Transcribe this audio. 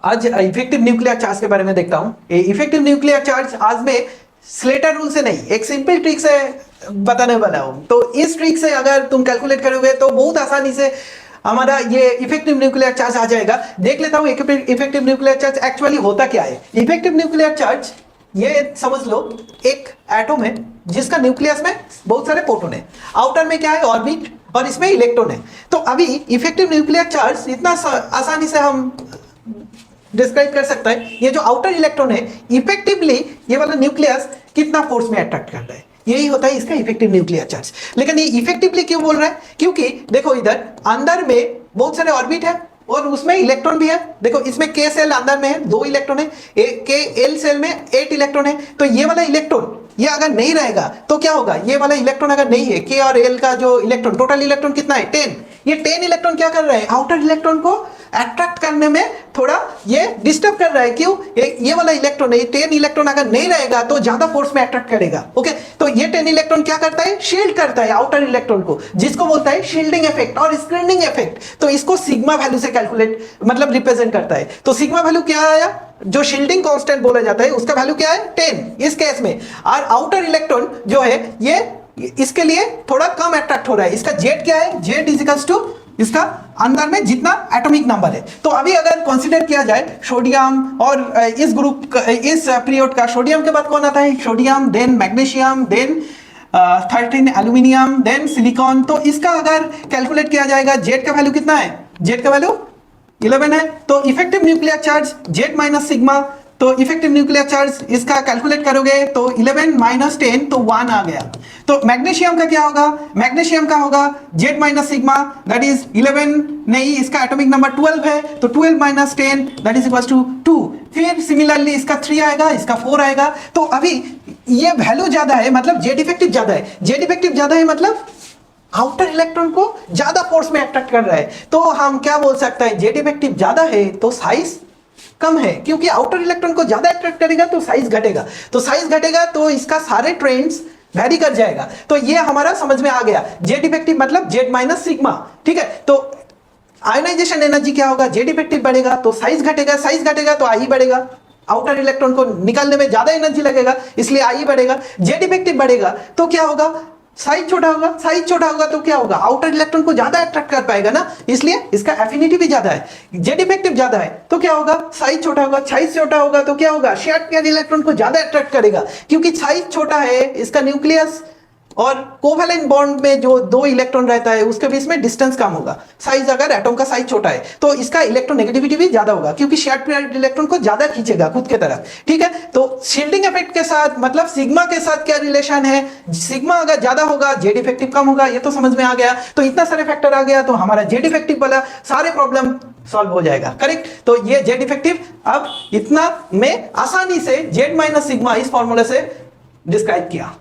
आज effective nuclear charge के बारे में देखता हूँ। इफेक्टिव न्यूक्लियर चार्ज आज में स्लेटर रूल से नहीं, एक सिंपल ट्रिक से बताने वाला हूँ। तो इस ट्रिक से अगर तुम कैलकुलेट करोगे तो बहुत आसानी से हमारा ये इफेक्टिव न्यूक्लियर चार्ज आ जाएगा। देख लेता हूँ इफेक्टिव न्यूक्लियर चार्ज एक्चुअली होता क्या है। इफेक्टिव न्यूक्लियर चार्ज ये समझ लो एक एटम है जिसका न्यूक्लियस में बहुत सारे प्रोटॉन है, आउटर में क्या है ऑर्बिट, और इसमें इलेक्ट्रॉन है। तो अभी इफेक्टिव न्यूक्लियर चार्ज इतना आसानी से हम डिस्क्राइब कर सकता है। ये जो आउटर इलेक्ट्रॉन है इफेक्टिवली ये वाला न्यूक्लियस कितना फोर्स में अट्रैक्ट कर रहा है, यही होता है इसका इफेक्टिव न्यूक्लियर चार्ज। लेकिन ये इफेक्टिवली क्यों बोल रहा है, क्योंकि देखो इधर अंदर में बहुत सारे ऑर्बिट है और उसमें इलेक्ट्रॉन भी है। देखो इसमें के सेल अंदर में है 2 इलेक्ट्रॉन है, के एल सेल में 8 इलेक्ट्रॉन है। तो ये वाला इलेक्ट्रॉन ये अगर नहीं रहेगा तो क्या होगा, ये वाला इलेक्ट्रॉन अगर नहीं है, के और एल का जो इलेक्ट्रॉन टोटल इलेक्ट्रॉन कितना है 10, ये 10 इलेक्ट्रॉन क्या कर रहा है, आउटर इलेक्ट्रॉन को अट्रैक्ट करने में थोड़ा ये डिस्टर्ब कर रहा है। क्यों, ये वाला इलेक्ट्रॉन है, 10 इलेक्ट्रॉन अगर नहीं रहेगा तो ज्यादा फोर्स में अट्रैक्ट करेगा। ओके, तो ये 10 इलेक्ट्रॉन क्या करता है, शील्ड करता है आउटर इलेक्ट्रॉन को, जिसको बोलता है शील्डिंग इफेक्ट और स्क्रीनिंग इफेक्ट। तो इसको सिग्मा वैल्यू से कैलकुलेट मतलब रिप्रेजेंट करता है। तो सिग्मा वैल्यू क्या आया, जो शील्डिंग कांस्टेंट बोला जाता है उसका वैल्यू क्या है 10 इस केस में, और आउटर इलेक्ट्रॉन जो है ये इसके लिए थोड़ा कम अट्रैक्ट हो रहा है। इसका जेड क्या है, जेड इज इक्वल्स टू इसका अंदर में जितना एटॉमिक नंबर है। तो अभी अगर कंसीडर किया जाए सोडियम और इस ग्रुप इस पीरियड का सोडियम के बाद कौन आता है, sodium, then magnesium, then 13 aluminium, then silicon. तो इसका अगर कैलकुलेट किया जाएगा जेड का वैल्यू कितना है, जेड का वैल्यू 11 है। तो effective nuclear charge Z minus sigma, तो इफेक्टिव न्यूक्लियर चार्ज इसका कैलकुलेट करोगे तो 11 माइनस 10 तो 1 आ गया। तो मैग्नीशियम का क्या होगा, मैग्नीशियम का होगा Z minus sigma that is 11 नहीं, इसका एटॉमिक नंबर 12 है, तो 12 minus 10 that is equals to 2। फिर सिमिलरली इसका 3 आएगा, इसका 4 आएगा। तो अभी ये वैल्यू ज्यादा है मतलब जेड इफेक्टिव ज्यादा है, जेड इफेक्टिव ज्यादा है मतलब आउटर इलेक्ट्रॉन को ज्यादा फोर्स में अट्रैक्ट कर रहा है। तो हम क्या बोल सकते हैं, जेड इफेक्टिव ज्यादा है तो साइज कम है, क्योंकि आउटर इलेक्ट्रॉन को ज्यादा अट्रैक्ट करेगा तो साइज घटेगा, तो साइज घटेगा तो इसका सारे ट्रेंड्स वैरी कर जाएगा। तो ये हमारा समझ में आ गया, जेड इफेक्टिव मतलब जेड माइनस सिग्मा। ठीक है, तो आयोनाइजेशन एनर्जी क्या होगा, जेड इफेक्टिव बढ़ेगा तो साइज घटेगा, साइज घटेगा तो आई बढ़ेगा, आउटर इलेक्ट्रॉन को निकालने में ज्यादा एनर्जी लगेगा इसलिए आई बढ़ेगा। जेड इफेक्टिव बढ़ेगा तो क्या होगा, साइज छोटा होगा, साइज छोटा होगा तो क्या होगा, आउटर इलेक्ट्रॉन को ज्यादा अट्रैक्ट कर पाएगा ना, इसलिए इसका एफिनिटी भी ज्यादा है। जेड इफेक्टिव ज्यादा है तो क्या होगा, साइज छोटा होगा, साइज छोटा होगा तो क्या होगा, शेयर्ड पेयर इलेक्ट्रॉन को ज्यादा अट्रैक्ट करेगा, क्योंकि साइज छोटा है, इसका न्यूक्लियस और कोवैलेंट बॉन्ड में जो 2 इलेक्ट्रॉन रहता है उसके बीच में डिस्टेंस कम होगा। साइज अगर एटम का साइज छोटा है तो इसका इलेक्ट्रोनेगेटिविटी भी ज्यादा होगा, क्योंकि शेयर्ड पेयर इलेक्ट्रॉन को ज्यादा खींचेगा खुद के तरफ। ठीक है, तो शील्डिंग इफेक्ट के साथ मतलब सिग्मा के साथ क्या रिलेशन है, सिग्मा अगर ज्यादा होगा जेड इफेक्टिव कम होगा, ये तो समझ में आ गया। तो इतना सारे फैक्टर आ गया तो हमारा जेड इफेक्टिव वाला सारे प्रॉब्लम सॉल्व हो जाएगा। करेक्ट, तो ये जेड इफेक्टिव अब इतना में आसानी से जेड माइनस सिग्मा इस फॉर्मूला से डिस्क्राइब किया।